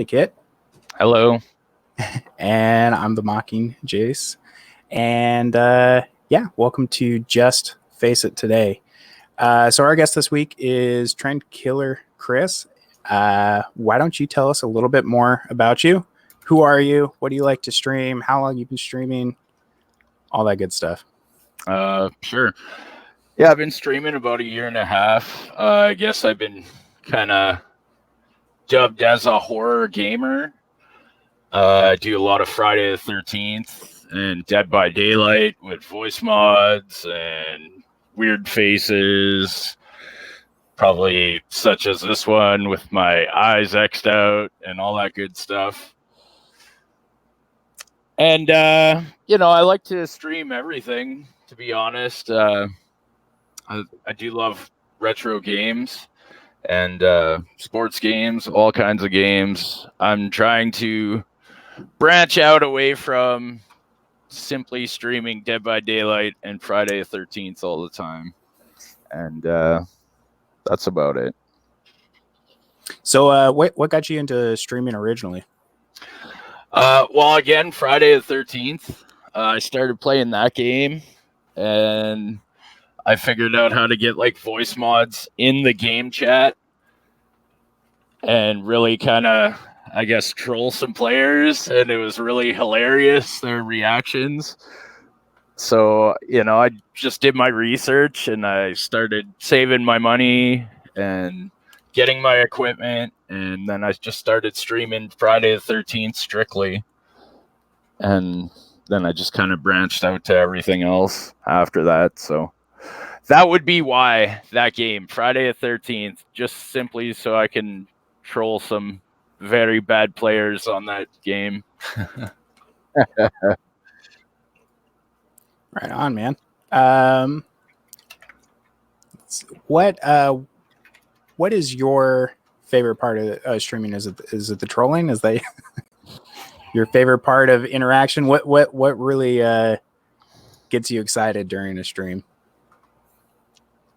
Syndicate. Hello. And I'm the Mocking Jace. And welcome to Just Face It today. So our guest this week is Trend Killer Chris. Why don't you tell us a little bit more about you? Who are you? What do you like to stream? How long you've been streaming? All that good stuff. Sure. Yeah, I've been streaming about a year and a half. I guess I've been kind of dubbed as a horror gamer. I do a lot of Friday the 13th and Dead by Daylight with voice mods and weird faces, probably such as this one with my eyes X'd out and all that good stuff. And, I like to stream everything, to be honest. I do love retro games and sports games, all kinds of games. I'm trying to branch out away from simply streaming Dead by Daylight and Friday the 13th all the time. And that's about it. So what got you into streaming originally? Well, again, Friday the 13th, I started playing that game, and I figured out how to get like voice mods in the game chat and really kind of, I guess, troll some players, and it was really hilarious, their reactions. So, I just did my research and I started saving my money and getting my equipment, and then I just started streaming Friday the 13th strictly. And then I just kind of branched out to everything else after that. So that would be why that game, Friday the 13th, just simply so I can troll some very bad players on that game. Right on, man. What is your favorite part of streaming? Is it the trolling? Is that your favorite part of interaction? What really gets you excited during a stream?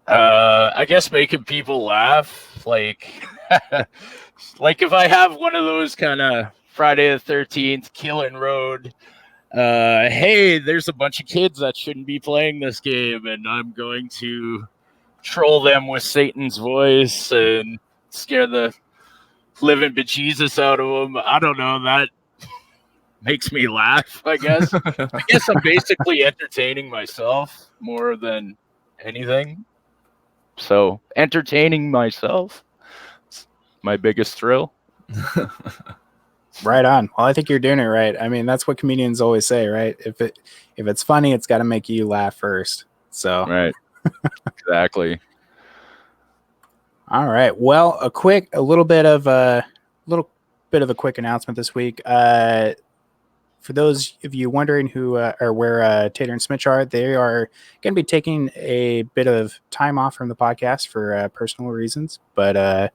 I guess making people laugh, like like if I have one of those kind of Friday the 13th Killing Road, hey, there's a bunch of kids that shouldn't be playing this game, and I'm going to troll them with Satan's voice and scare the living bejesus out of them. I don't know, that makes me laugh, I guess. I guess I'm basically entertaining myself more than anything. So entertaining myself is my biggest thrill. Right on. Well, I think you're doing it right. I mean, that's what comedians always say, right? If it's funny, it's got to make you laugh first. So right. Exactly. All right. Well, a little bit of a quick announcement this week. For those of you wondering who or where Tater and Smitch are, they are going to be taking a bit of time off from the podcast for personal reasons, but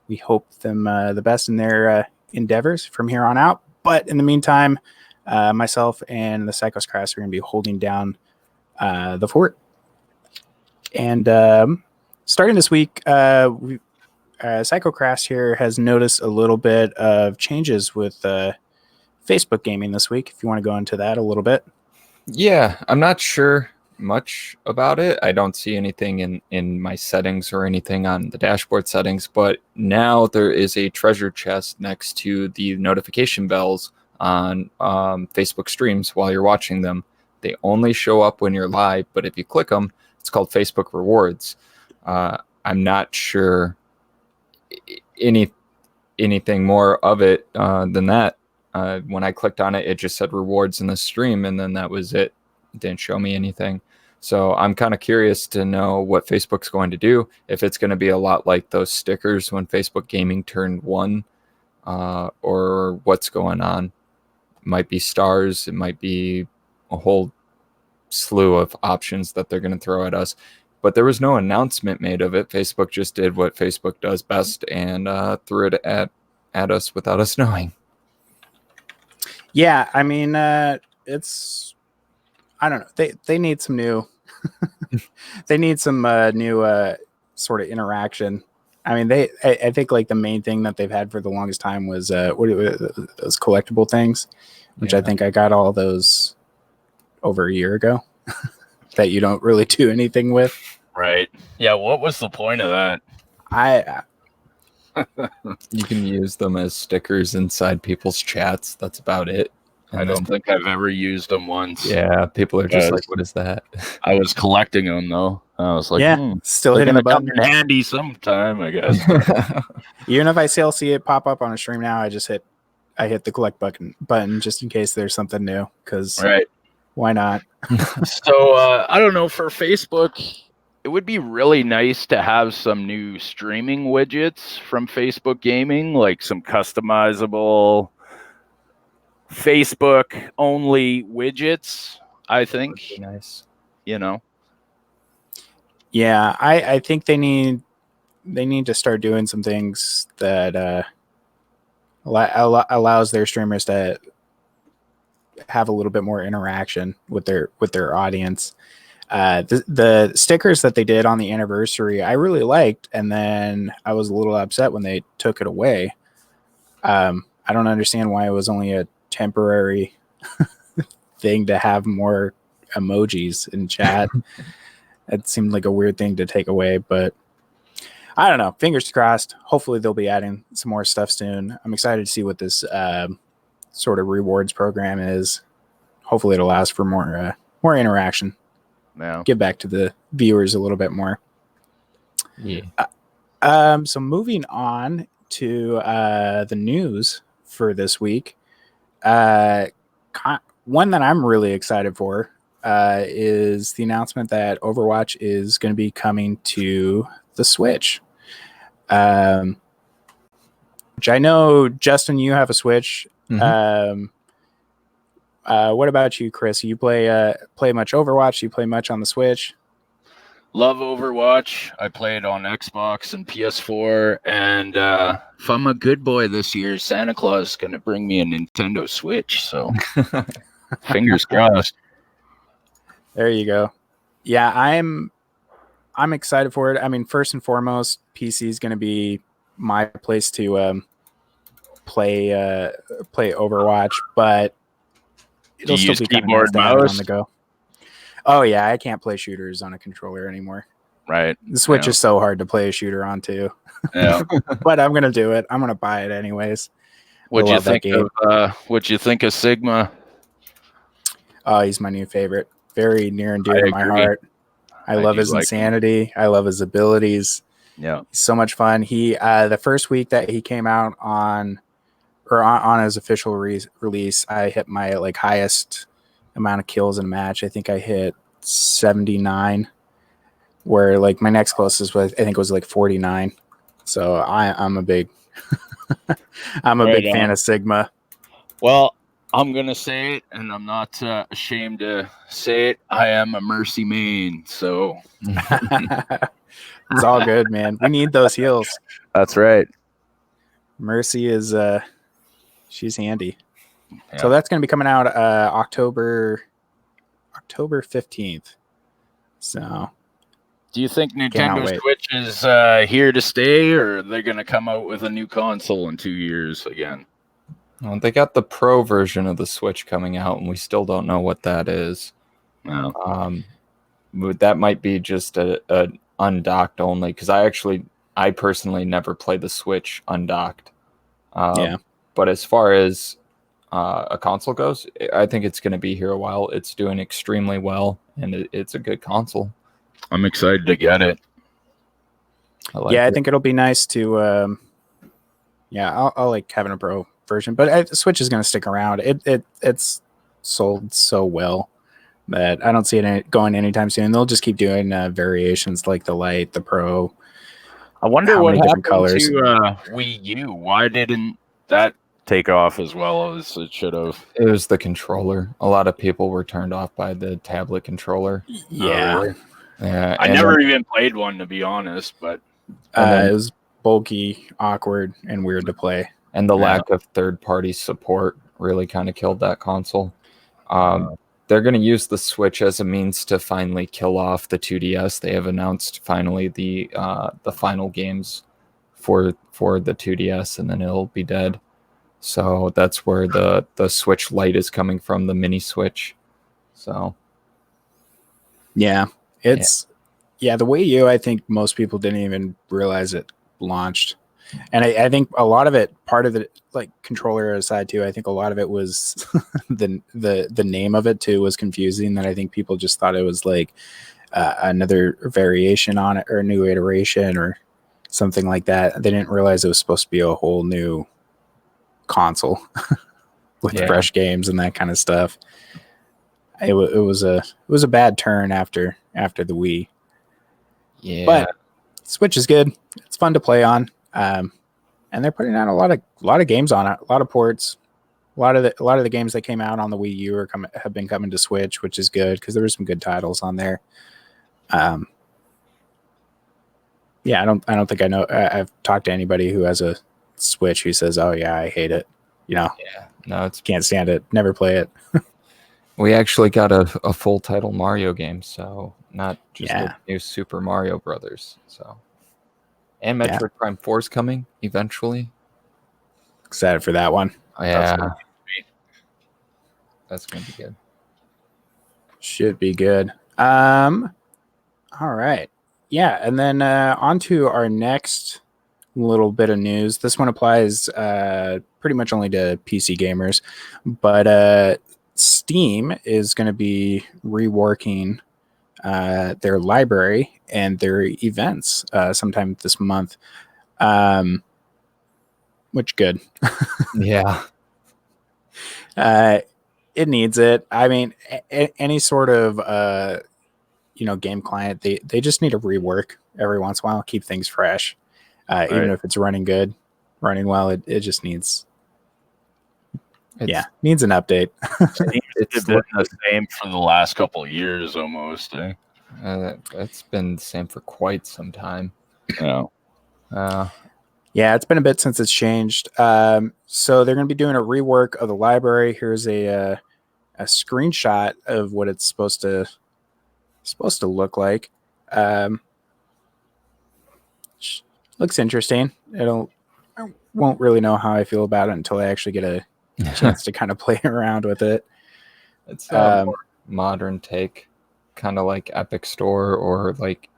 we hope them the best in their endeavors from here on out. But in the meantime, myself and the Psychoscrass are going to be holding down the fort. And starting this week, Psychocrass here has noticed a little bit of changes with Facebook gaming this week. If you want to go into that a little bit. Yeah, I'm not sure much about it. I don't see anything in my settings or anything on the dashboard settings, but now there is a treasure chest next to the notification bells on Facebook streams while you're watching them. They only show up when you're live, but if you click them, it's called Facebook Rewards. I'm not sure anything more of it than that. When I clicked on it, it just said rewards in the stream, and then that was it. It didn't show me anything. So I'm kind of curious to know what Facebook's going to do, if it's going to be a lot like those stickers when Facebook Gaming turned 1, or what's going on. It might be stars. It might be a whole slew of options that they're going to throw at us. But there was no announcement made of it. Facebook just did what Facebook does best and threw it at us without us knowing. Yeah, I mean, it's, I don't know. They need some new, they need some new sort of interaction. I mean, I think like the main thing that they've had for the longest time was those collectible things, which I think I got all those over a year ago that you don't really do anything with. Right. Yeah. What was the point of that? You can use them as stickers inside people's chats. That's about it. I don't think I've ever used them once. Yeah, people are just like, what is that? I was collecting them though. I was like, still they're hitting the gonna come button. in handy sometime, I guess. Even if I still see it pop up on a stream now, I hit the collect button just in case there's something new. Because why not? So I don't know, for Facebook, it would be really nice to have some new streaming widgets from Facebook Gaming, like some customizable Facebook only widgets. I think Nice. Yeah, I think they need to start doing some things that allows their streamers to have a little bit more interaction with their audience. The stickers that they did on the anniversary, I really liked, and then I was a little upset when they took it away. I don't understand why it was only a temporary thing to have more emojis in chat. It seemed like a weird thing to take away, but I don't know. Fingers crossed. Hopefully they'll be adding some more stuff soon. I'm excited to see what this sort of rewards program is. Hopefully it allows for more interaction. Yeah. Give back to the viewers a little bit more. Yeah. So moving on to the news for this week. One that I'm really excited for is the announcement that Overwatch is going to be coming to the Switch. Which I know, Justin, you have a Switch. Mm-hmm. What about you, Chris? You play much Overwatch? You play much on the Switch? Love Overwatch. I play it on Xbox and PS4. And if I'm a good boy this year, Santa Claus is going to bring me a Nintendo Switch. So fingers crossed. There you go. Yeah, I'm excited for it. I mean, first and foremost, PC is going to be my place to play Overwatch, but it'll still be kind of nice to have it on the go. Oh yeah, I can't play shooters on a controller anymore. Right. The Switch is so hard to play a shooter on too. Yeah. But I'm gonna do it. I'm gonna buy it anyways. What'd you think of Sigma? Oh, he's my new favorite. Very near and dear to my heart. I love his insanity. I love his abilities. Yeah. He's so much fun. He the first week that he came out on his official release, I hit my highest amount of kills in a match. I think I hit 79, where my next closest was, I think it was 49. So I'm a big big fan of Sigma. Well, I'm gonna say it, and I'm not ashamed to say it. I am a Mercy main, so it's all good, man. We need those heals. That's right. Mercy is she's handy. Yeah. So that's going to be coming out October 15th. So do you think Nintendo Switch is here to stay, or are they going to come out with a new console in 2 years again? Well, they got the Pro version of the Switch coming out, and we still don't know what that is. No. That might be just a undocked only, because I personally never played the Switch undocked. But as far as a console goes, I think it's going to be here a while. It's doing extremely well, and it's a good console. I'm excited to get it. I think it'll be nice to I'll like having a Pro version, but the Switch is going to stick around. It's sold so well that I don't see it going anytime soon. They'll just keep doing variations like the Lite, the Pro. I wonder what happened to Wii U. Why didn't that take off as well as it should have? It was the controller. A lot of people were turned off by the tablet controller. Yeah. Really? Yeah. I never even played one, to be honest, but it was bulky, awkward, and weird to play. And the lack of third-party support really kind of killed that console. They're going to use the Switch as a means to finally kill off the 2DS. They have announced finally the final games for the 2DS, and then it'll be dead. So that's where the Switch Lite is coming from, the mini Switch. So yeah, the Wii U, I think most people didn't even realize it launched. And I think a lot of it, part of the like controller aside too, I think a lot of it was the name of it too was confusing. That I think people just thought it was like another variation on it or a new iteration or something like that. They didn't realize it was supposed to be a whole new console with fresh games and that kind of stuff. It was a bad turn after the Wii. Yeah, but Switch is good. It's fun to play on. And they're putting out a lot of games on it, a lot of ports. A lot of the games that came out on the Wii U have been coming to Switch, which is good because there were some good titles on there. Yeah, I don't think I know. I've talked to anybody who has a Switch who says, "Oh yeah, I hate it." Yeah, no, can't stand it. Never play it. We actually got a full title Mario game, so not just Yeah. a new Super Mario Brothers. So, and Metroid Prime 4 is coming eventually. Excited for that one. Oh, yeah, that's gonna be good. Should be good. All right. Yeah, and then on to our next little bit of news. This one applies pretty much only to PC gamers, but Steam is going to be reworking their library and their events sometime this month. Which good. Yeah. It needs it. I mean, any sort of game client, they just need a rework every once in a while, keep things fresh. Right. Even if it's running well, it just needs needs an update. It's been the same for the last couple of years almost. That's been the same for quite some time. Yeah, it's been a bit since it's changed. So they're going to be doing a rework of the library. Here's a screenshot of what it's supposed to look like. Looks interesting. I won't really know how I feel about it until I actually get a chance to kind of play around with it. It's a more modern take, kind of like Epic Store or like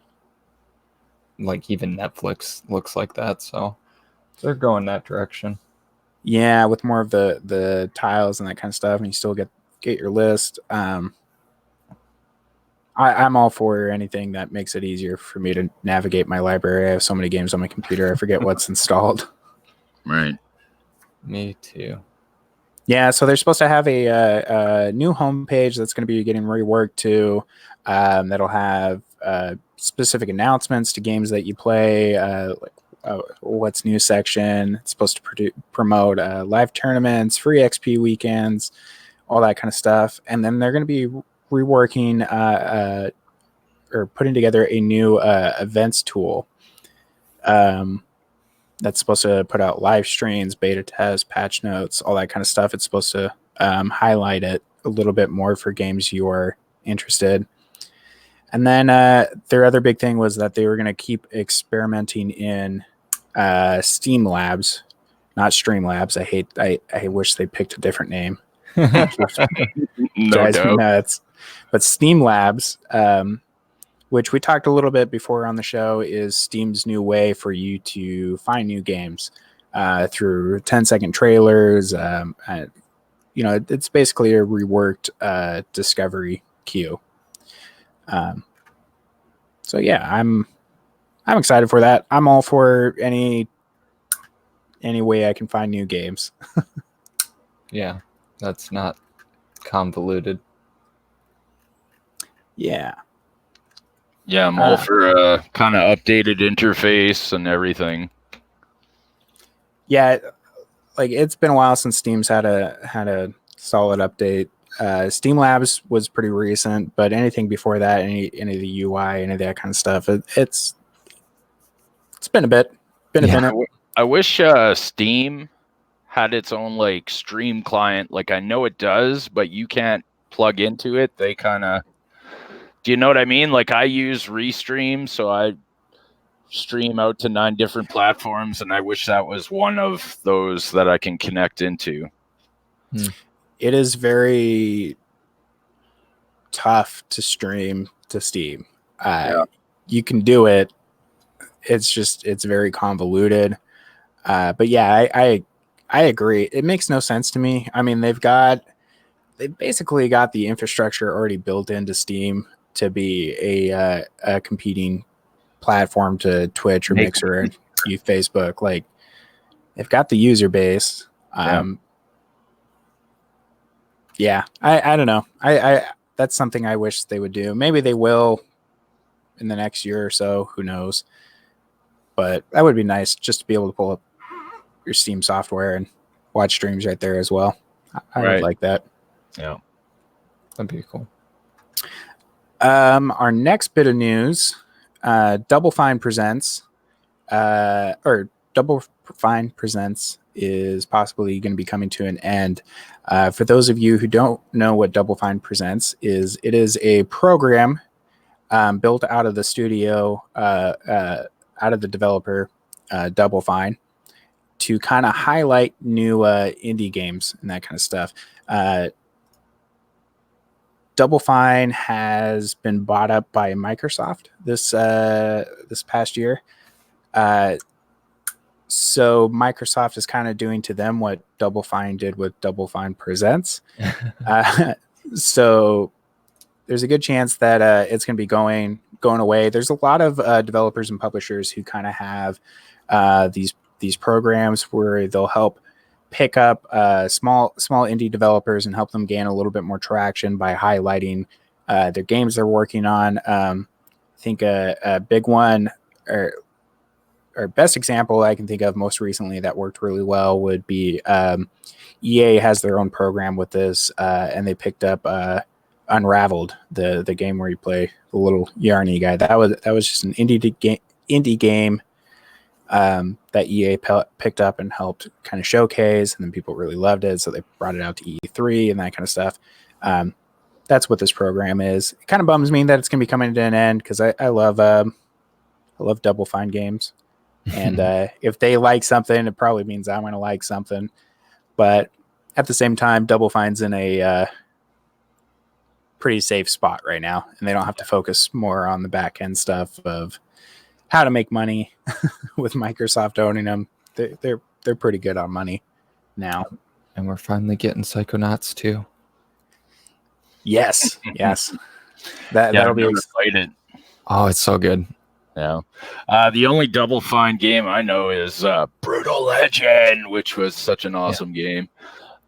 even Netflix looks like that. So they're going that direction. Yeah, with more of the tiles and that kind of stuff, and you still get your list. I'm all for anything that makes it easier for me to navigate my library. I have so many games on my computer, I forget what's installed. Right. Me too. Yeah, so they're supposed to have a new homepage that's going to be getting reworked too. That'll have specific announcements to games that you play, what's new section. It's supposed to promote live tournaments, free XP weekends, all that kind of stuff. And then they're going to be reworking or putting together a new events tool that's supposed to put out live streams, beta tests, patch notes, all that kind of stuff. It's supposed to highlight it a little bit more for games you are interested. And then their other big thing was that they were going to keep experimenting in Steam Labs, not Stream Labs. I wish they picked a different name. No doubt. Nuts. But Steam Labs, which we talked a little bit before on the show, is Steam's new way for you to find new games through 10-second trailers. It's basically a reworked discovery queue. So yeah, I'm excited for that. I'm all for any way I can find new games. Yeah, that's not convoluted. Yeah. Yeah, I'm all for a kind of updated interface and everything. Yeah, like it's been a while since Steam's had a solid update. Steam Labs was pretty recent, but anything before that, any of the UI, any of that kind of stuff, it's been a bit. I wish Steam had its own like stream client. Like I know it does, but you can't plug into it. They kind of, do you know what I mean? Like I use Restream, so stream out to 9 different platforms, and I wish that was one of those that I can connect into. It is very tough to stream to Steam. You can do it. It's very convoluted. But yeah, I agree. It makes no sense to me. I mean, they basically got the infrastructure already built into Steam to be a competing platform to Twitch or Mixer and Facebook. Like, they've got the user base. Yeah, I don't know. I that's something I wish they would do. Maybe they will in the next year or so. Who knows? But that would be nice just to be able to pull up your Steam software and watch streams right there as well. I would like that. Yeah, that'd be cool. Our next bit of news, Double Fine presents, Double Fine Presents is possibly going to be coming to an end. For those of you who don't know what Double Fine Presents is, it is a program built out of the studio, out of the developer, Double Fine, to kind of highlight new indie games and that kind of stuff. Double Fine has been bought up by Microsoft this past year. So Microsoft is kind of doing to them what Double Fine did with Double Fine Presents. So there's a good chance that it's going to be going away. There's a lot of developers and publishers who kind of have these programs where they'll help pick up small indie developers and help them gain a little bit more traction by highlighting their games they're working on. I think a big one or best example I can think of most recently that worked really well would be EA has their own program with this, and they picked up Unraveled, the game where you play the little Yarny guy. That was just an indie game that EA picked up and helped kind of showcase, and then people really loved it, so they brought it out to E3 and that kind of stuff. That's what this program is. It kind of bums me that it's going to be coming to an end because I love Double Fine games, and if they like something, it probably means I'm going to like something. But at the same time, Double Fine's in a pretty safe spot right now, and they don't have to focus more on the back end stuff of how to make money with Microsoft owning them. They're pretty good on money now. And we're finally getting Psychonauts too. Yes. That'll be excited. Oh, it's so good. Yeah. The only Double Fine game I know is Brutal Legend, which was such an awesome game.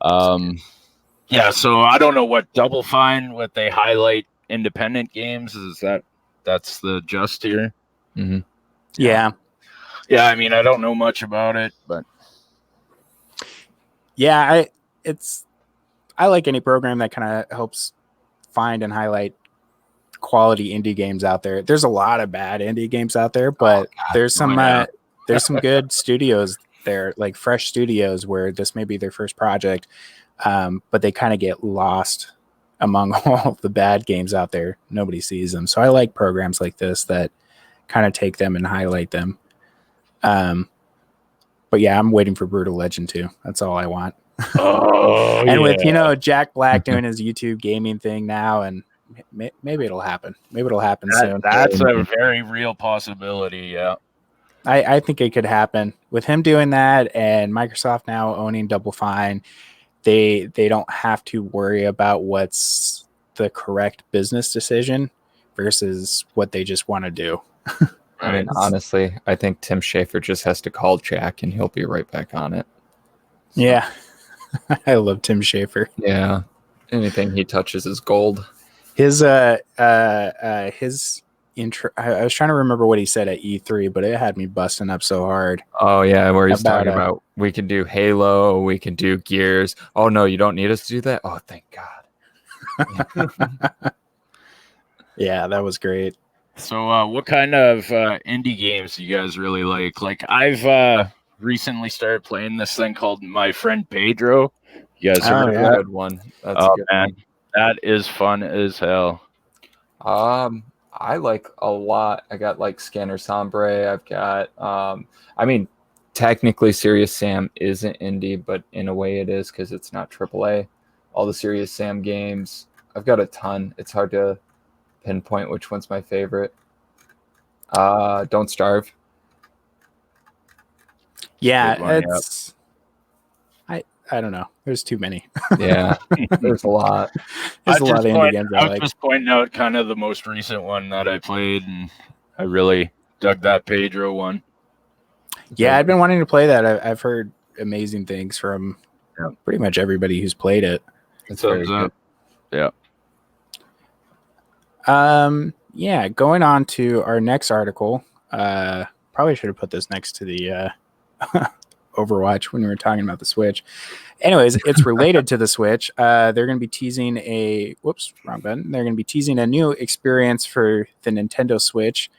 Yeah, so I don't know what Double Fine, what they highlight independent games, that's the gist here. Mm-hmm. Yeah. I mean, I don't know much about it, but yeah, I like any program that kind of helps find and highlight quality indie games out there. There's a lot of bad indie games out there, but there's some good studios there, like fresh studios where this may be their first project, but they kind of get lost among all the bad games out there. Nobody sees them. So I like programs like this that kind of take them and highlight them. But yeah, I'm waiting for Brutal Legend too. That's all I want. And with Jack Black doing his YouTube gaming thing now, and maybe it'll happen. Maybe it'll happen soon. That's a very real possibility. Yeah, I think it could happen with him doing that, and Microsoft now owning Double Fine. They don't have to worry about what's the correct business decision versus what they just want to do. I mean, honestly, I think Tim Schafer just has to call Jack and he'll be right back on it. So. Yeah. I love Tim Schafer. Yeah. Anything he touches is gold. His intro, I was trying to remember what he said at E3, but it had me busting up so hard. Oh yeah, where he's talking about we can do Halo, we can do Gears. Oh no, you don't need us to do that? Oh, thank God. Yeah, that was great. So what kind of indie games do you guys really like? Like, I've recently started playing this thing called My Friend Pedro. You guys heard of that? Good one. That's oh, a good man. one. That is fun as hell. I like a lot. I got like Scanner Sombre. I've got, I mean, technically Serious Sam isn't indie, but in a way it is because it's not AAA. All the Serious Sam games, I've got a ton. It's hard to pinpoint which one's my favorite. Don't Starve. Yeah, Good one, yeah. it's I don't know. There's too many. Yeah, there's a lot. There's a lot of indie games I I'm like. just pointing out kind of the most recent one that I played, and I really dug that Pedro one. Yeah, I've been wanting to play that. I've heard amazing things from pretty much everybody who's played it. It's very Thumbs up. good. Yeah. Yeah, going on to our next article. Probably should have put this next to the Overwatch when we were talking about the Switch. Anyways, it's related to the Switch. They're going to be teasing wrong button. They're going to be teasing a new experience for the Nintendo Switch.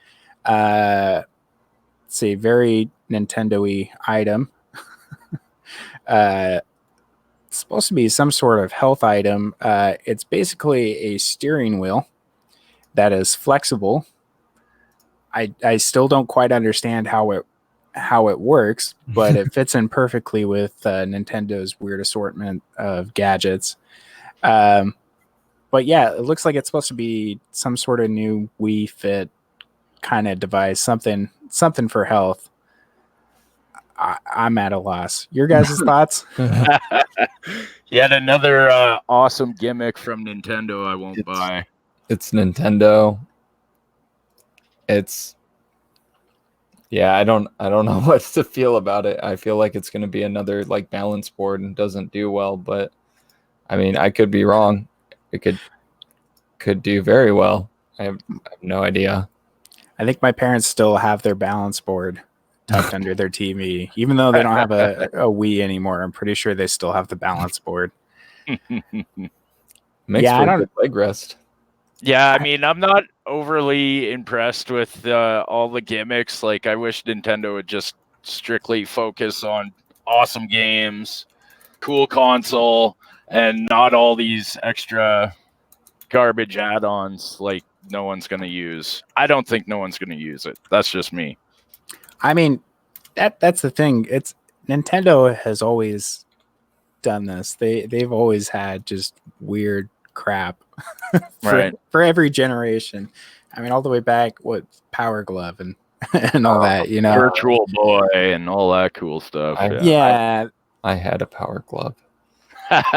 It's a very Nintendo-y item. It's supposed to be some sort of health item. It's basically a steering wheel that is flexible. I still don't quite understand how it works, but it fits in perfectly with Nintendo's weird assortment of gadgets. But yeah, it looks like it's supposed to be some sort of new Wii Fit kind of device, something for health. I'm at a loss. Your guys' thoughts? Yet another awesome gimmick from Nintendo I won't buy. It's Nintendo. I don't know what to feel about it. I feel like it's going to be another like balance board and doesn't do well, but I mean, I could be wrong. It could do very well. I have no idea. I think my parents still have their balance board tucked under their TV, even though they don't have a Wii anymore. I'm pretty sure they still have the balance board. Makes for a good leg rest. Yeah, I mean, I'm not overly impressed with all the gimmicks. Like, I wish Nintendo would just strictly focus on awesome games, cool console, and not all these extra garbage add-ons like no one's going to use. I don't think no one's going to use it. That's just me. I mean, that's the thing. It's Nintendo has always done this. They've always had just weird crap for every generation. I mean, all the way back with Power Glove and all that, you know, Virtual Boy and all that cool stuff. I had a Power Glove.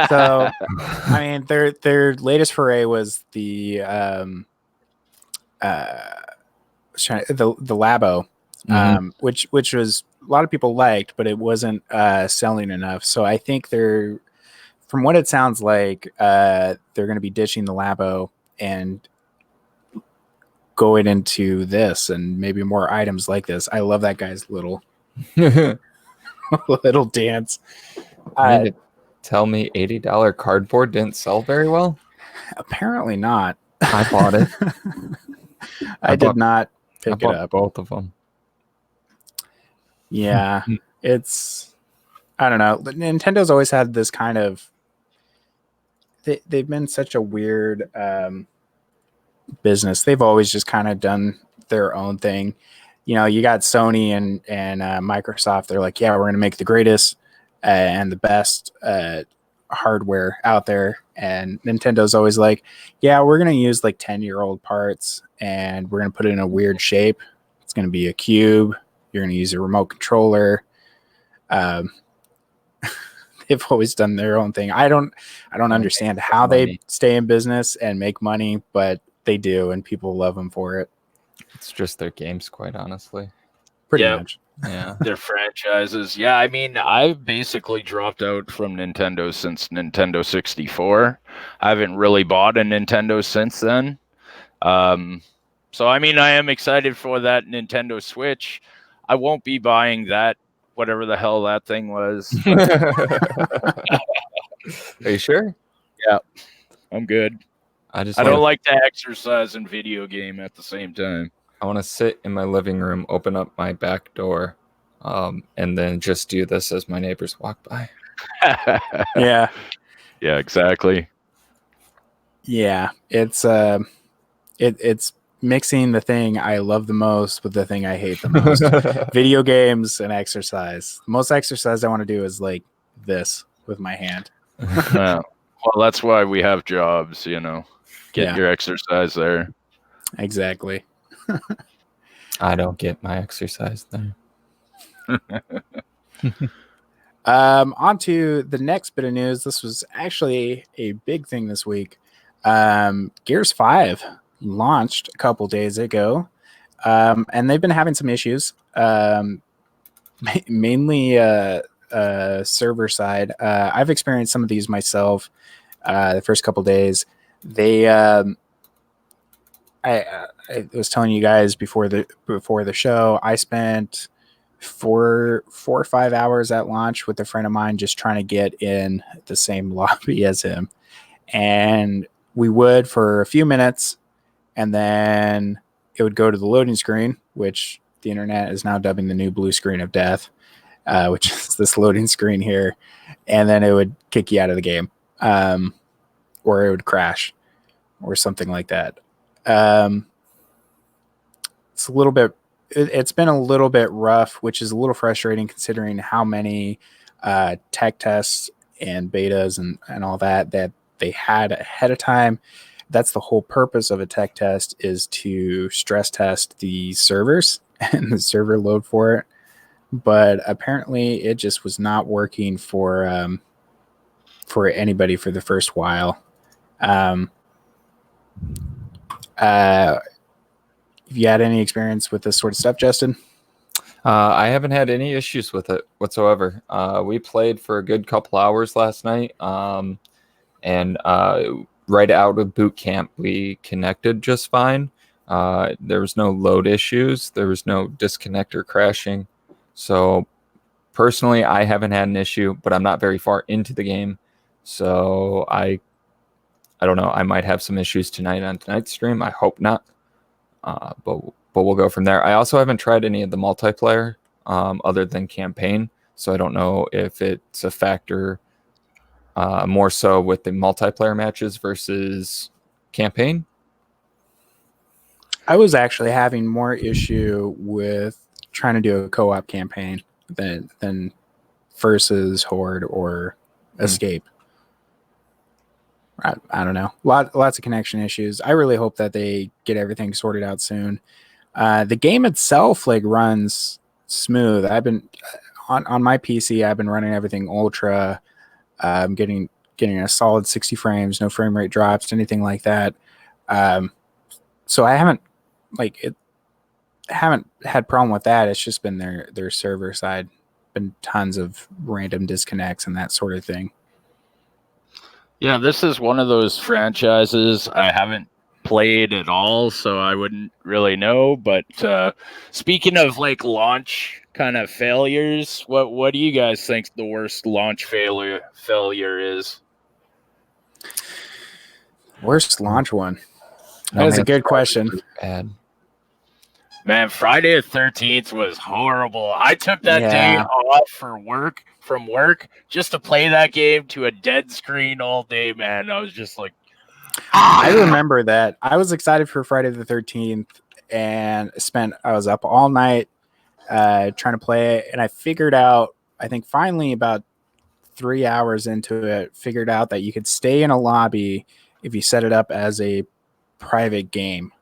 So, I mean, their latest foray was the Labo, which was a lot of people liked, but it wasn't selling enough. So I think from what it sounds like, they're going to be ditching the Labo and going into this and maybe more items like this. I love that guy's little dance. Tell me $80 cardboard didn't sell very well? Apparently not. I bought it. I did not pick it up. Both of them. Yeah, I don't know. Nintendo's always had this kind of. They've been such a weird business. They've always just kind of done their own thing. You know, you got Sony and Microsoft. They're like, yeah, we're going to make the greatest and the best hardware out there. And Nintendo's always like, yeah, we're going to use like 10-year-old parts and we're going to put it in a weird shape. It's going to be a cube. You're going to use a remote controller. They've always done their own thing. I don't understand how they stay in business and make money, but they do, and people love them for it. It's just their games, quite honestly. Pretty much. Yeah. Their franchises. Yeah, I mean, I've basically dropped out from Nintendo since Nintendo 64. I haven't really bought a Nintendo since then. So, I mean, I am excited for that Nintendo Switch. I won't be buying that, whatever the hell that thing was. Are you sure? Yeah, I'm good. I don't like to exercise and video game at the same time. I want to sit in my living room, open up my back door, and then just do this as my neighbors walk by. Yeah. Yeah, exactly. Yeah, it's mixing the thing I love the most with the thing I hate the most. Video games and exercise. The most exercise I want to do is like this with my hand. Yeah. Well, that's why we have jobs, Get your exercise there. Exactly. I don't get my exercise there. On to the next bit of news. This was actually a big thing this week. Gears 5 launched a couple days ago, and they've been having some issues, mainly server side. I've experienced some of these myself the first couple days. They I was telling you guys before the show, I spent 4 or 5 hours at launch with a friend of mine just trying to get in the same lobby as him, and we would for a few minutes, and then it would go to the loading screen, which the internet is now dubbing the new blue screen of death, which is this loading screen here, and then it would kick you out of the game, or it would crash or something like that. It's a little bit. It's been a little bit rough, which is a little frustrating considering how many tech tests and betas and all that they had ahead of time. That's the whole purpose of a tech test, is to stress test the servers and the server load for it. But apparently it just was not working for anybody for the first while. Have you had any experience with this sort of stuff, Justin? I haven't had any issues with it whatsoever. We played for a good couple hours last night, and right out of boot camp, we connected just fine. There was no load issues. There was no disconnect or crashing. So personally, I haven't had an issue, but I'm not very far into the game. So I don't know. I might have some issues tonight on tonight's stream. I hope not. But we'll go from there. I also haven't tried any of the multiplayer other than campaign, so I don't know if it's a factor more so with the multiplayer matches versus campaign. I was actually having more issue with trying to do a co-op campaign than versus Horde or Escape. I don't know. Lots of connection issues. I really hope that they get everything sorted out soon. The game itself runs smooth. I've been on my PC. I've been running everything ultra. I'm getting a solid 60 frames, no frame rate drops, anything like that. So I haven't had problem with that. It's just been their server side. Been tons of random disconnects and that sort of thing. Yeah, this is one of those franchises I haven't played at all, so I wouldn't really know. But speaking of launch kind of failures, what do you guys think the worst launch failure is? Worst launch one? That is a good question. Bad. Man, Friday the 13th was horrible. I took that day off from work just to play that game to a dead screen all day, man. I was just like, I remember that. I was excited for Friday the 13th and I was up all night trying to play it, and I figured out, I think finally about 3 hours into it, figured out that you could stay in a lobby if you set it up as a private game.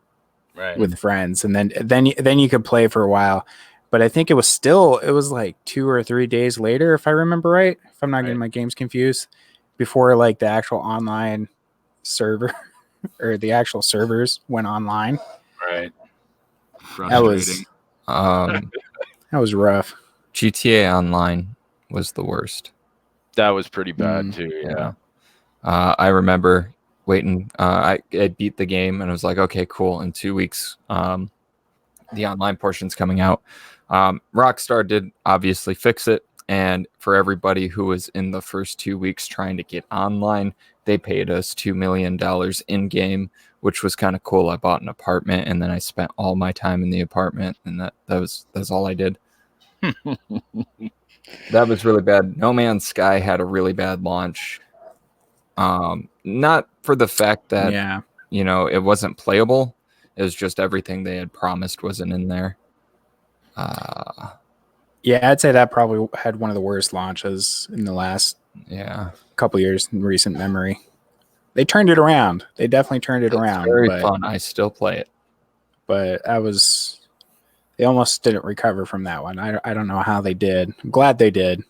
Right. With friends, and then you could play for a while. But I think it was 2 or 3 days later, if I remember right, if I'm not getting my games confused, before the actual online server or the actual servers went online. Right. Frustrating. That was rough. GTA Online was the worst. That was pretty bad too. Yeah. I remember waiting. I beat the game and I was like, okay, cool. In 2 weeks, the online portion's coming out. Rockstar did obviously fix it, and for everybody who was in the first 2 weeks trying to get online, they paid us $2 million in game, which was kind of cool. I bought an apartment and then I spent all my time in the apartment, and that's all I did. That was really bad. No Man's Sky had a really bad launch. Not for the fact that it wasn't playable. It was just everything they had promised wasn't in there. Yeah, I'd say that probably had one of the worst launches in the last couple years in recent memory. They turned it around. They definitely turned it around. Very fun. I still play it. But they almost didn't recover from that one. I don't know how they did. I'm glad they did,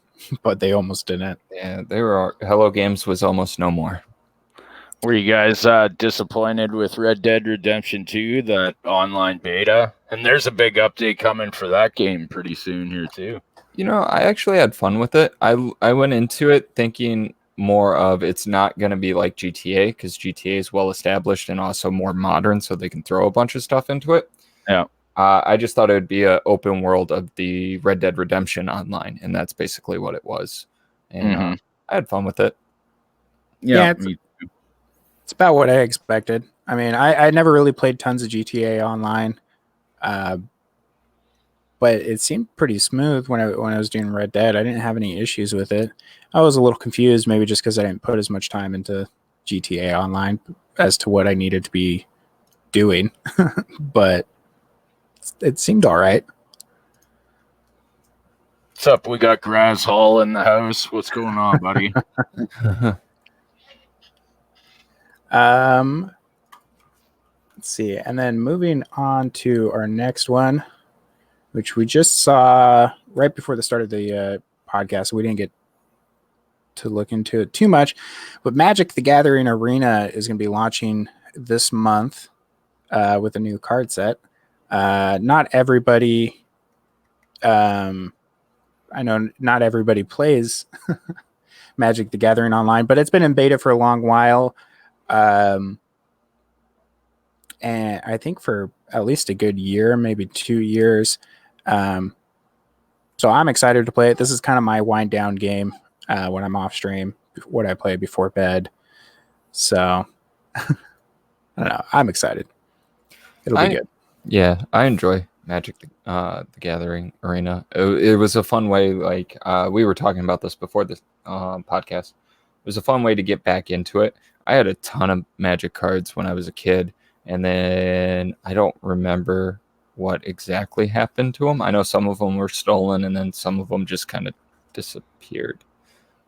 but they almost didn't. Yeah, Hello Games was almost no more. Were you guys disappointed with Red Dead Redemption 2, that online beta? And there's a big update coming for that game pretty soon here too. You know, I actually had fun with it. I went into it thinking more of it's not going to be like GTA, because GTA is well established and also more modern, so they can throw a bunch of stuff into it. Yeah. I just thought it would be an open world of the Red Dead Redemption online, and that's basically what it was. And I had fun with it. Yeah, it's about what I expected. I mean, I never really played tons of GTA online, but it seemed pretty smooth when I was doing Red Dead. I didn't have any issues with it. I was a little confused, maybe just because I didn't put as much time into GTA Online as to what I needed to be doing, but it seemed all right. What's up? We got Graz Hall in the house. What's going on, buddy? Let's see. And then moving on to our next one, which we just saw right before the start of the podcast. We didn't get to look into it too much, but Magic the Gathering Arena is going to be launching this month with a new card set. Not everybody, I know not everybody plays Magic the Gathering online, but it's been in beta for a long while. And I think for at least a good year, maybe 2 years. So I'm excited to play it. This is kind of my wind down game when I'm off stream, what I play before bed. So I don't know. I'm excited. It'll be good. Yeah, I enjoy Magic the Gathering Arena. It was a fun way. Like we were talking about this before this podcast. It was a fun way to get back into it. I had a ton of Magic cards when I was a kid, and then I don't remember what exactly happened to them. I know some of them were stolen, and then some of them just kind of disappeared.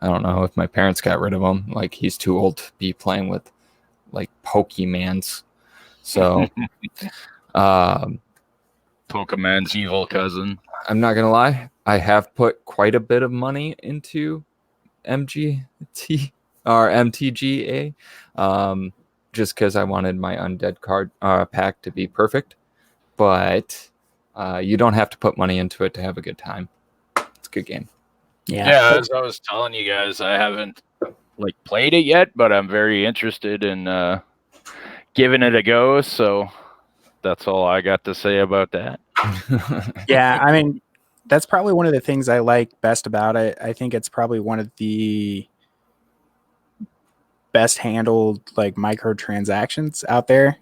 I don't know if my parents got rid of them. Like, he's too old to be playing with like Pokemans. So Pokemon's evil cousin. I'm not gonna lie, I have put quite a bit of money into MGT or MTGA, just because I wanted my undead card pack to be perfect. But you don't have to put money into it to have a good time. It's a good game. Yeah, as I was telling you guys, I haven't played it yet, but I'm very interested in giving it a go. So that's all I got to say about that. Yeah, I mean, that's probably one of the things I like best about it. I think it's probably one of the best handled microtransactions out there.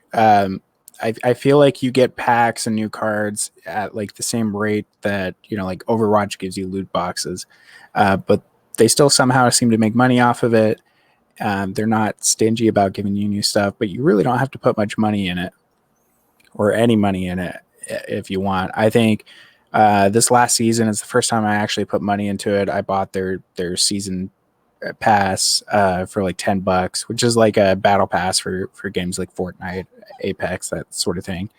I feel like you get packs and new cards at the same rate that Overwatch gives you loot boxes, but they still somehow seem to make money off of it. They're not stingy about giving you new stuff, but you really don't have to put much money in it, or any money in it, if you want. I think this last season is the first time I actually put money into it. I bought their season pass for $10, which is like a battle pass for games like Fortnite, Apex, that sort of thing.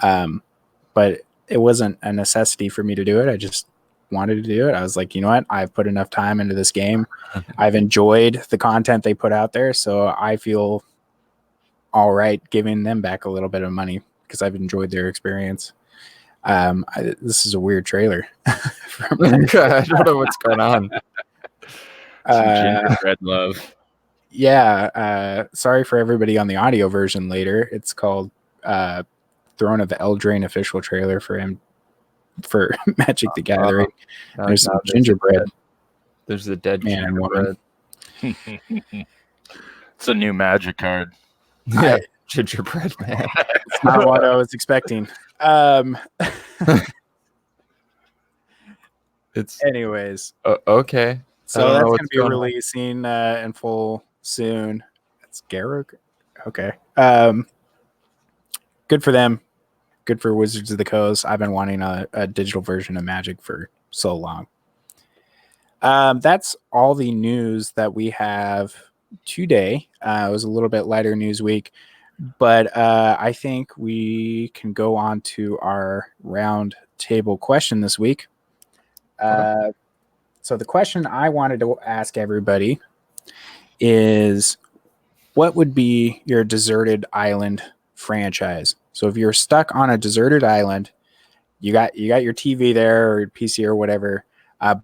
But it wasn't a necessity for me to do it. I just wanted to do it. I was like, you know what? I've put enough time into this game. I've enjoyed the content they put out there, so I feel all right giving them back a little bit of money because I've enjoyed their experience. This is a weird trailer. I don't know what's going on. Some gingerbread love. Yeah. Sorry for everybody on the audio version later. It's called Throne of Eldraine official trailer for Magic the Gathering. There's some gingerbread. There's the dead man and woman. It's a new Magic card. Yeah, gingerbread man. It's not what I was expecting. It's anyways. Okay. So that's going to be releasing in full soon. It's Garruk. Okay. good for them. Good for Wizards of the Coast. I've been wanting a digital version of Magic for so long. That's all the news that we have today. It was a little bit lighter news week, but I think we can go on to our round table question this week. So the question I wanted to ask everybody is, what would be your deserted island franchise? So if you're stuck on a deserted island, you got your TV there or your PC or whatever,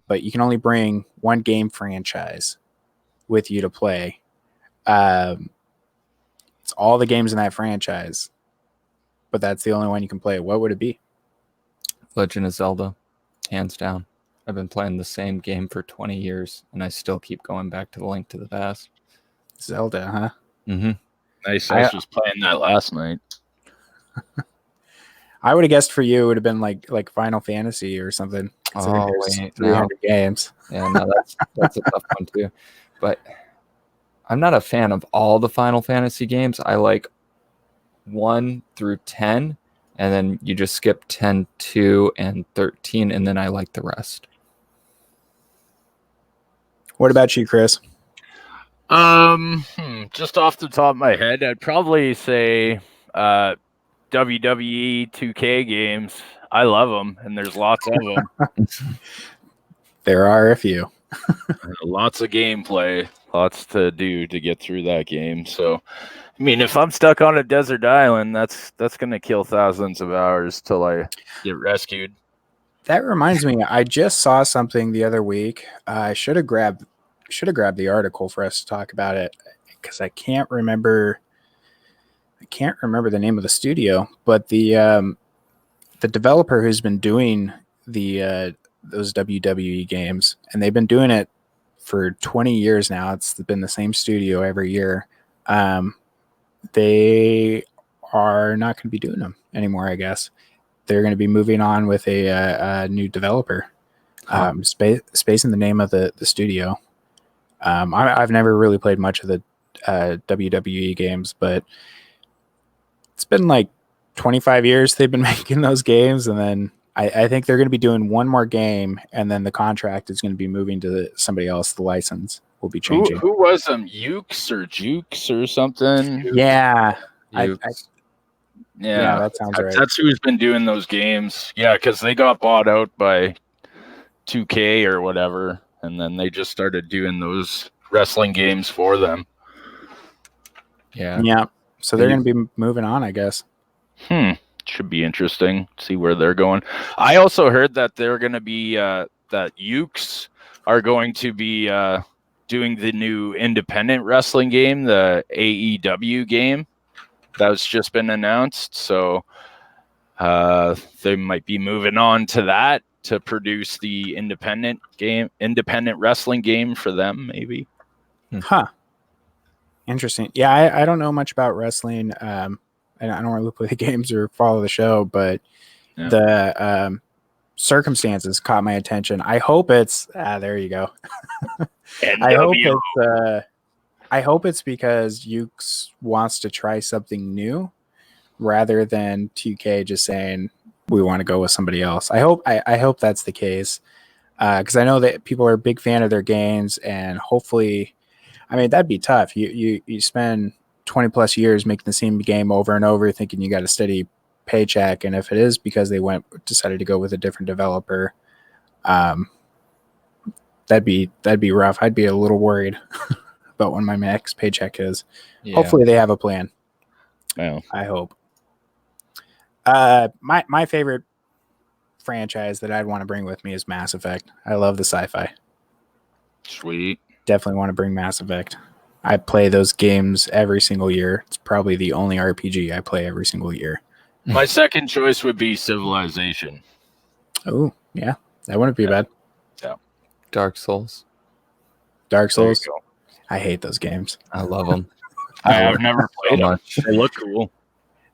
but you can only bring one game franchise with you to play. It's all the games in that franchise, but that's the only one you can play. What would it be? Legend of Zelda, hands down. I've been playing the same game for 20 years, and I still keep going back to the Link to the Past. Zelda, huh? Mm-hmm. Nice. I was just playing that last night. I would have guessed for you it would have been like Final Fantasy or something. Oh, wait, 300 games. Yeah, no, that's a tough one too. But I'm not a fan of all the Final Fantasy games. I like 1 through 10, and then you just skip 10, 2, and 13, and then I like the rest. What about you, Chris? Just off the top of my head, I'd probably say WWE 2K games. I love them, and there's lots of them. There are a few. Lots of gameplay, lots to do to get through that game. So, I mean, if I'm stuck on a desert island, that's going to kill thousands of hours till I get rescued. That reminds me, I just saw something the other week. I should have grabbed the article for us to talk about it because I can't remember the name of the studio, but the developer who's been doing those WWE games, and they've been doing it for 20 years now. It's been the same studio every year. They are not going to be doing them anymore, I guess. They're going to be moving on with a new developer. Space in the name of the studio. I've never really played much of the WWE games, but it's been like 25 years they've been making those games, and then I think they're going to be doing one more game, and then the contract is going to be moving to somebody else. The license will be changing. Who was them? Ukes or Jukes or something? Yeah. Yeah, that sounds right. That's who's been doing those games. Yeah, because they got bought out by 2K or whatever, and then they just started doing those wrestling games for them. Yeah. So they're going to be moving on, I guess. Should be interesting. See where they're going. I also heard that they're going to be that Ukes are going to be doing the new independent wrestling game, the AEW game that's just been announced. So they might be moving on to that to produce the independent wrestling game for them, maybe. Huh. Interesting. Yeah, I don't know much about wrestling. And I don't really play the games or follow the show, but the circumstances caught my attention. I hope it's there you go. I hope it's because Ukes wants to try something new rather than 2K just saying we want to go with somebody else. I hope that's the case, because I know that people are a big fan of their games, and hopefully, I mean, that'd be tough. You spend 20 plus years making the same game over and over, thinking you got a steady paycheck, and if it is because they decided to go with a different developer, that'd be rough. I'd be a little worried about when my next paycheck is. Yeah. Hopefully they have a plan. Well, I hope. My favorite franchise that I'd want to bring with me is Mass Effect. I love the sci-fi. Sweet. Definitely want to bring Mass Effect. I play those games every single year. It's probably the only RPG I play every single year. My second choice would be Civilization. Oh, yeah. That wouldn't be bad. Yeah. Dark Souls. I hate those games. I love them. I've never played them. They look cool.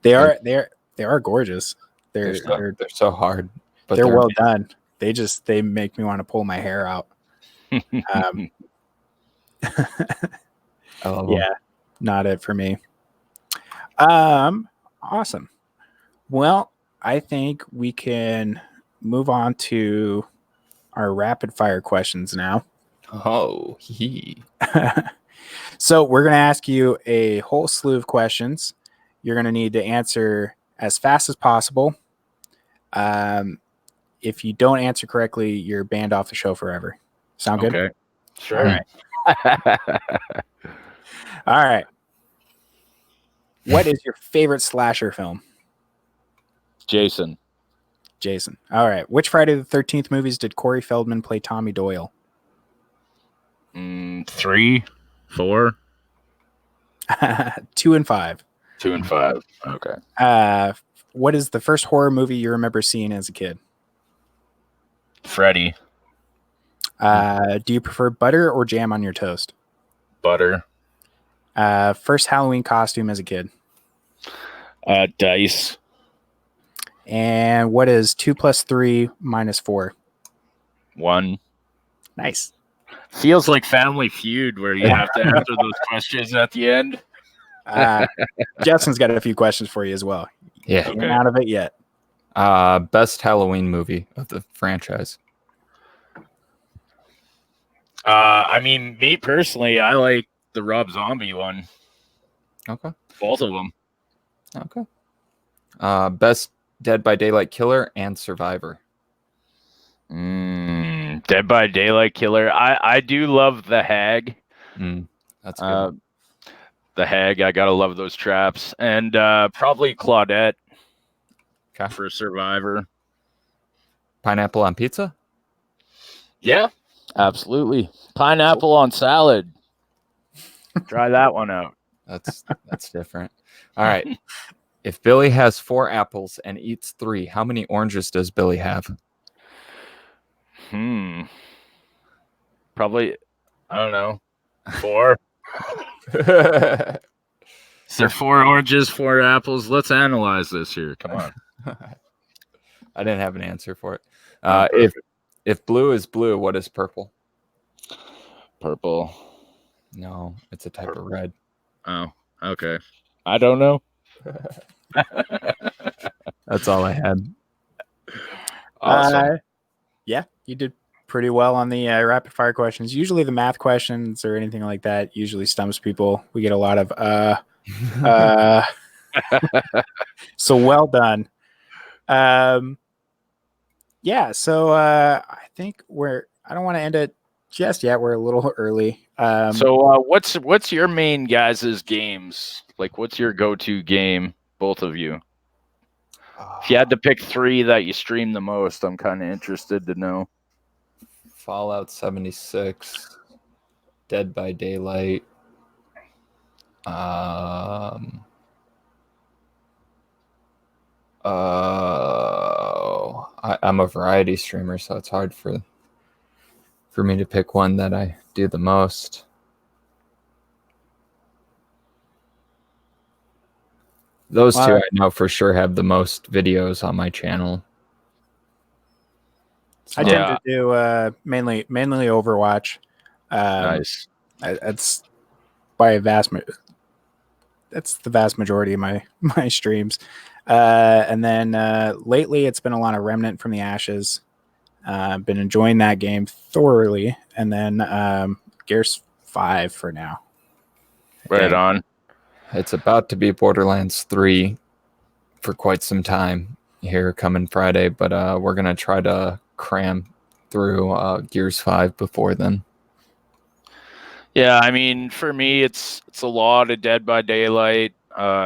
They are gorgeous. They're so hard, but they're well done. They make me want to pull my hair out. I love yeah, not it for me. Awesome. Well, I think we can move on to our rapid fire questions now. Oh, he. So we're going to ask you a whole slew of questions. You're going to need to answer as fast as possible. If you don't answer correctly, you're banned off the show forever. Sound good? Okay. Sure. All right. All right. What is your favorite slasher film? Jason. Jason. All right. Which Friday the 13th movies did Corey Feldman play Tommy Doyle? 3, 4, 2 and 5. 2 and 5. Okay. What is the first horror movie you remember seeing as a kid? Freddy. Do you prefer butter or jam on your toast? Butter. First Halloween costume as a kid? Dice. And what is 2 + 3 - 4? 1. Nice. Feels like Family Feud where you have to answer those questions at the end. Justin's got a few questions for you as well. Yeah. Ain't out of it yet. Best Halloween movie of the franchise. I mean, me personally, I like the Rob Zombie one. Okay. Both of them. Okay. Best Dead by Daylight killer and survivor. Dead by Daylight killer. I do love the Hag. That's good. The Hag. I gotta love those traps. And probably Claudette for survivor. Pineapple on pizza? Yeah, absolutely. Pineapple on salad. Try that one out. That's different. All right. If Billy has 4 apples and eats 3, how many oranges does Billy have? Probably, I don't know, 4. Is there 4 oranges, 4 apples? Let's analyze this here. Come on. I didn't have an answer for it. If blue is blue, what is purple? Purple. No, it's a type of red. Oh, okay. I don't know. That's all I had. Awesome. Yeah, you did pretty well on the rapid fire questions. Usually the math questions or anything like that usually stumps people. We get a lot of so well done. Yeah, so I think I don't want to end it just yet. We're a little early. So what's your main guys' games? Like, what's your go-to game, both of you? If you had to pick 3 that you stream the most, I'm kind of interested to know. Fallout 76, Dead by Daylight. I'm a variety streamer, so it's hard for me to pick one that I do the most. Those 2 I know for sure have the most videos on my channel. I tend to do mainly Overwatch. Nice. That's the vast majority of my streams. And then lately it's been a lot of Remnant from the Ashes. I've been enjoying that game thoroughly. And then Gears 5 for now. Right on. It's about to be Borderlands 3 for quite some time here coming Friday, but we're going to try to cram through Gears 5 before then. Yeah, I mean, for me, it's a lot of Dead by Daylight.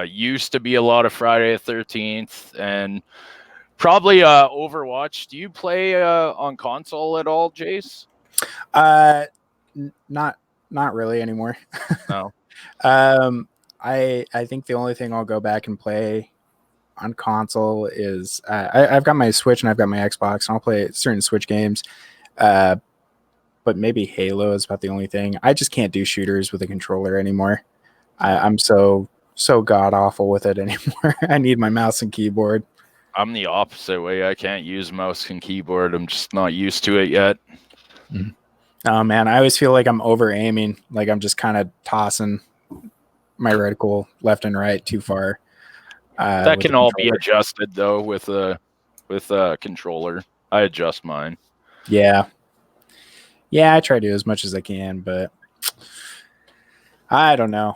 Used to be a lot of Friday the 13th, and probably Overwatch. Do you play on console at all, Jace? Not really anymore. No. I think the only thing I'll go back and play on console is I've got my Switch and I've got my Xbox, and I'll play certain Switch games. But maybe Halo is about the only thing. I just can't do shooters with a controller anymore. I'm so god awful with it anymore. I need my mouse and keyboard. I'm the opposite way. I can't use mouse and keyboard. I'm just not used to it yet. Oh man, I always feel like I'm over aiming, like I'm just kind of tossing my reticle left and right too far. That with the can all be controller. adjusted though with a controller. I adjust mine. Yeah. Yeah, I try to do as much as I can, but I don't know.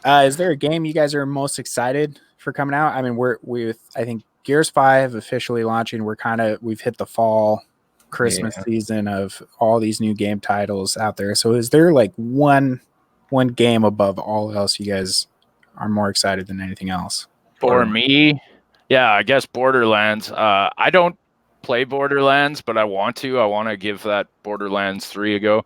Is there a game you guys are most excited for coming out? I mean, I think Gears 5 officially launching. We've hit the fall Christmas season of all these new game titles out there. So is there like one game above all else you guys are more excited than anything else? For me, yeah, I guess Borderlands. I don't play Borderlands, but I want to. I want to give that Borderlands 3 a go.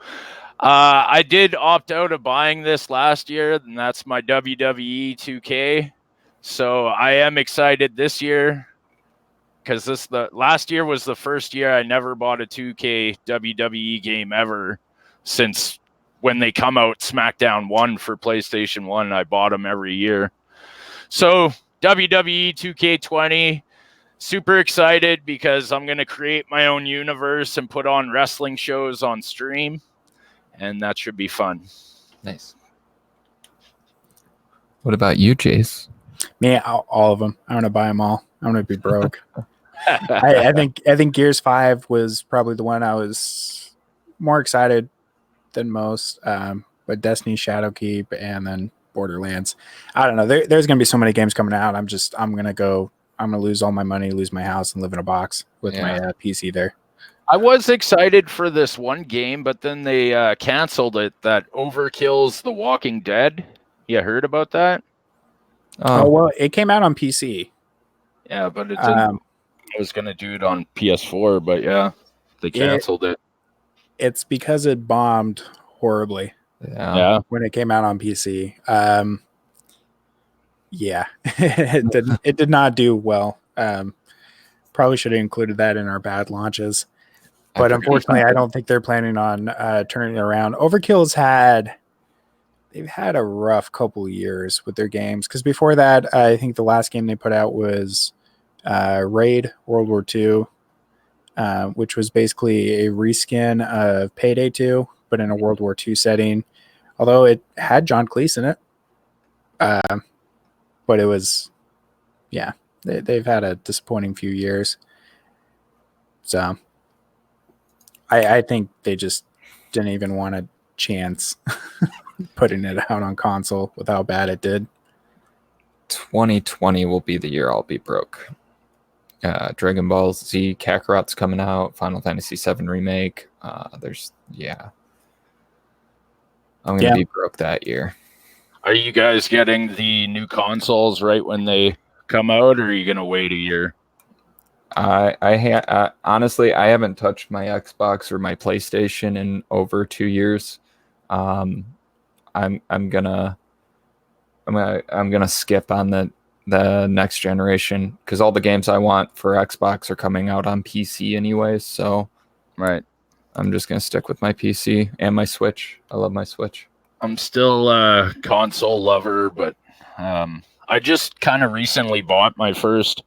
I did opt out of buying this last year, and that's my WWE 2K. So I am excited this year because the last year was the first year I never bought a 2K WWE game ever since when they come out SmackDown 1 for PlayStation 1. I bought them every year. So WWE 2K20, super excited because I'm going to create my own universe and put on wrestling shows on stream, and that should be fun. Nice. What about you, Jace? Me, all of them. I want to buy them all. I'm going to be broke. I think Gears 5 was probably the one I was more excited than most. But Destiny, Shadowkeep, and then Borderlands. I don't know. There's going to be so many games coming out. I'm going to lose all my money, lose my house, and live in a box with my PC there. I was excited for this one game, but then they canceled it. That Overkill's The Walking Dead. You heard about that? Oh well, it came out on PC. Yeah, but it didn't. I was going to do it on PS4, but yeah, they canceled it. It's because it bombed horribly. Yeah. When it came out on PC. Yeah, it did not do well. Probably should have included that in our bad launches. But unfortunately, I don't think they're planning on turning it around. They've had a rough couple of years with their games. Because before that, I think the last game they put out was Raid World War II, which was basically a reskin of Payday 2, but in a World War II setting. Although it had John Cleese in it. But it was, yeah, they've had a disappointing few years. So I think they just didn't even want a chance putting it out on console with how bad it did. 2020 will be the year I'll be broke. Dragon Ball Z Kakarot's coming out. Final Fantasy VII Remake. I'm going to be broke that year. Are you guys getting the new consoles right when they come out, or are you going to wait a year? Honestly, I haven't touched my Xbox or my PlayStation in over 2 years. I'm gonna skip on the next generation because all the games I want for Xbox are coming out on PC anyways. So, right, I'm just gonna stick with my PC and my Switch. I love my Switch. I'm still a console lover, but I just kind of recently bought my first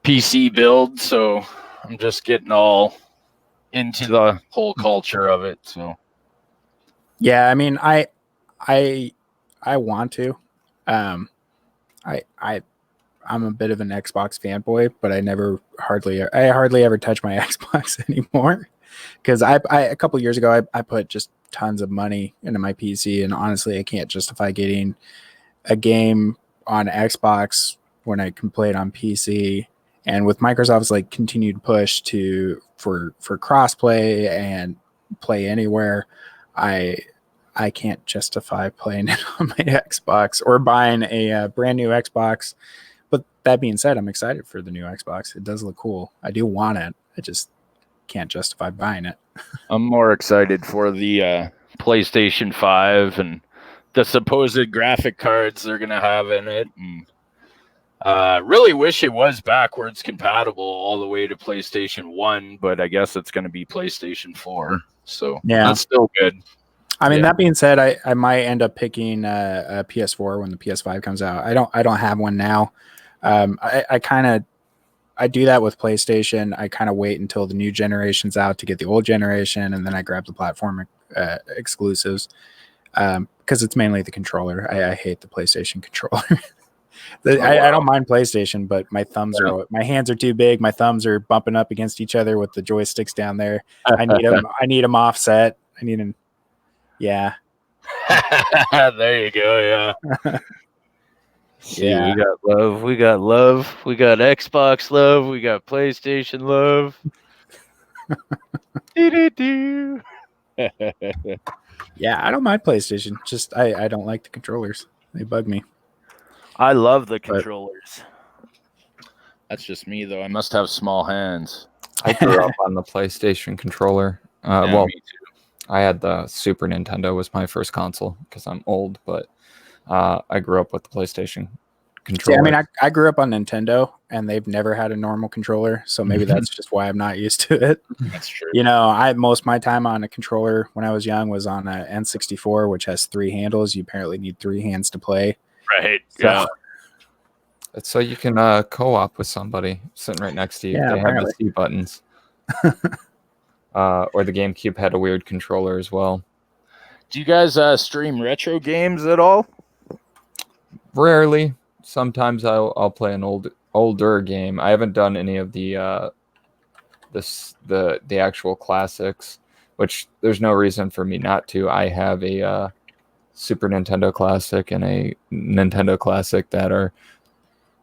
PC build, so I'm just getting all into the whole culture of it. So, yeah, I mean, I want to. I'm a bit of an Xbox fanboy, but I hardly ever touch my Xbox anymore because a couple years ago I put just tons of money into my PC, and honestly, I can't justify getting a game on Xbox when I can play it on PC. And with Microsoft's like continued push for crossplay and play anywhere, I can't justify playing it on my Xbox or buying a brand new Xbox. But that being said, I'm excited for the new Xbox. It does look cool. I do want it. I just can't justify buying it. I'm more excited for the PlayStation 5 and the supposed graphic cards they're going to have in it. And really wish it was backwards compatible all the way to PlayStation 1, but I guess it's going to be PlayStation 4. So that's still good. I mean, that being said, I might end up picking a PS4 when the PS5 comes out. I don't have one now. I do that with PlayStation. I kind of wait until the new generation's out to get the old generation, and then I grab the platform exclusives because it's mainly the controller. I hate the PlayStation controller. I don't mind PlayStation, but my hands are too big. My thumbs are bumping up against each other with the joysticks down there. I need them offset. I need them. Yeah. There you go. Yeah. See, Yeah. we got love. We got love. We got Xbox love. We got PlayStation love. Do-do-do. Yeah, I don't mind PlayStation. Just I don't like the controllers. They bug me. I love the controllers. That's just me, though. I must have small hands. I grew up on the PlayStation controller. Yeah, me too. I had the Super Nintendo was my first console because I'm old, but I grew up with the PlayStation controller. See, I mean, I grew up on Nintendo, and they've never had a normal controller, so maybe that's just why I'm not used to it. That's true. You know, most of my time on a controller when I was young was on a N64, which has 3 handles. You apparently need 3 hands to play. Right. So, Yeah. It's so you can co-op with somebody sitting right next to you. Yeah, They apparently. have the C buttons. Or the GameCube had a weird controller as well. Do you guys stream retro games at all? Rarely. Sometimes I'll play an older game. I haven't done any of the actual classics, which there's no reason for me not to. I have a Super Nintendo Classic and a Nintendo Classic that are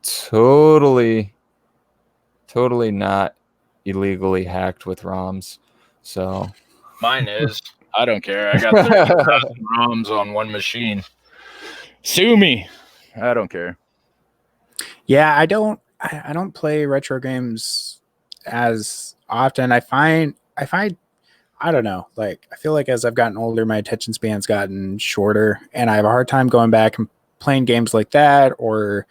totally not illegally hacked with ROMs. So Mine is. I don't care. I got 30,000 ROMs on one machine. Sue me. I don't care. yeah, I don't play retro games as often. I find I don't know, like I feel like as I've gotten older, my attention span's gotten shorter, and I have a hard time going back and playing games like that or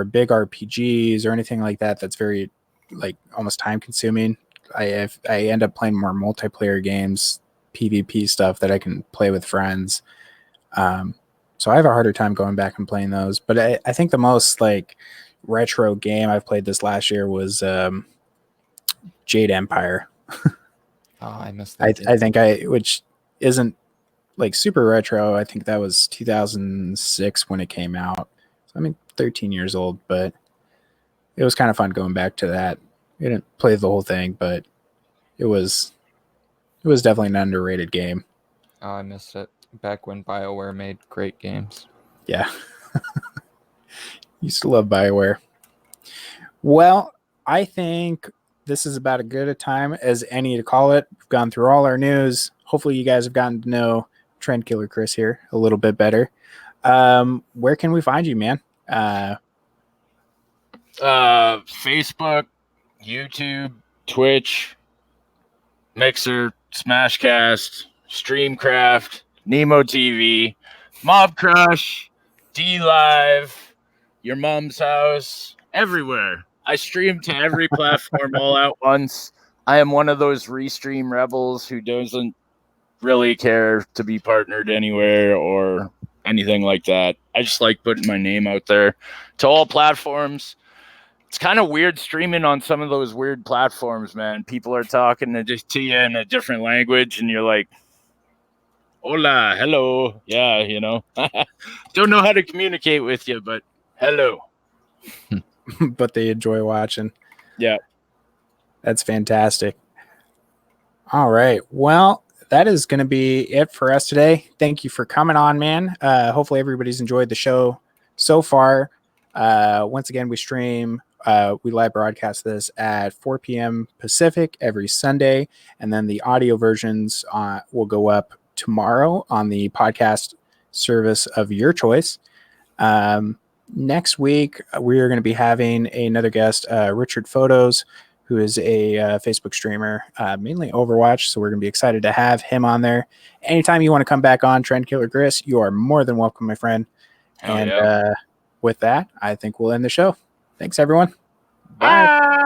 big RPGs or anything like that. That's very like almost time consuming. I end up playing more multiplayer games, PvP stuff that I can play with friends. So I have a harder time going back and playing those. But I think the most like retro game I've played this last year was Jade Empire. Oh, I missed that. I think which isn't like super retro. I think that was 2006 when it came out. So, I mean, 13 years old, but it was kind of fun going back to that. I didn't play the whole thing, but it was definitely an underrated game. Oh, I missed it. Back when BioWare made great games. Yeah. Used to love BioWare. Well, I think this is about as good a time as any to call it. We've gone through all our news. Hopefully you guys have gotten to know Trend Killer Chris here a little bit better. Where can we find you, man? Facebook, YouTube, Twitch, Mixer, Smashcast, Streamcraft, Nemo TV, Mob Crush, D Live, Your Mom's House, everywhere. I stream to every platform all at once. I am one of those restream rebels who doesn't really care to be partnered anywhere or anything like that. I just like putting my name out there to all platforms. It's kind of weird streaming on some of those weird platforms, man. People are talking to you in a different language, and you're like, hola, hello. Yeah, you know. Don't know how to communicate with you, but hello. But they enjoy watching. Yeah. That's fantastic. All right. Well, that is going to be it for us today. Thank you for coming on, man. Hopefully everybody's enjoyed the show so far. Once again, we stream, we live broadcast this at 4 p.m. Pacific every Sunday, and then the audio versions will go up tomorrow on the podcast service of your choice. Next week, we are going to be having another guest, Richard Photos, who is a Facebook streamer, mainly Overwatch. So we're going to be excited to have him on there. Anytime you want to come back on Trend Killer Chris, you are more than welcome, my friend. Oh, yeah. With that, I think we'll end the show. Thanks, everyone. Bye.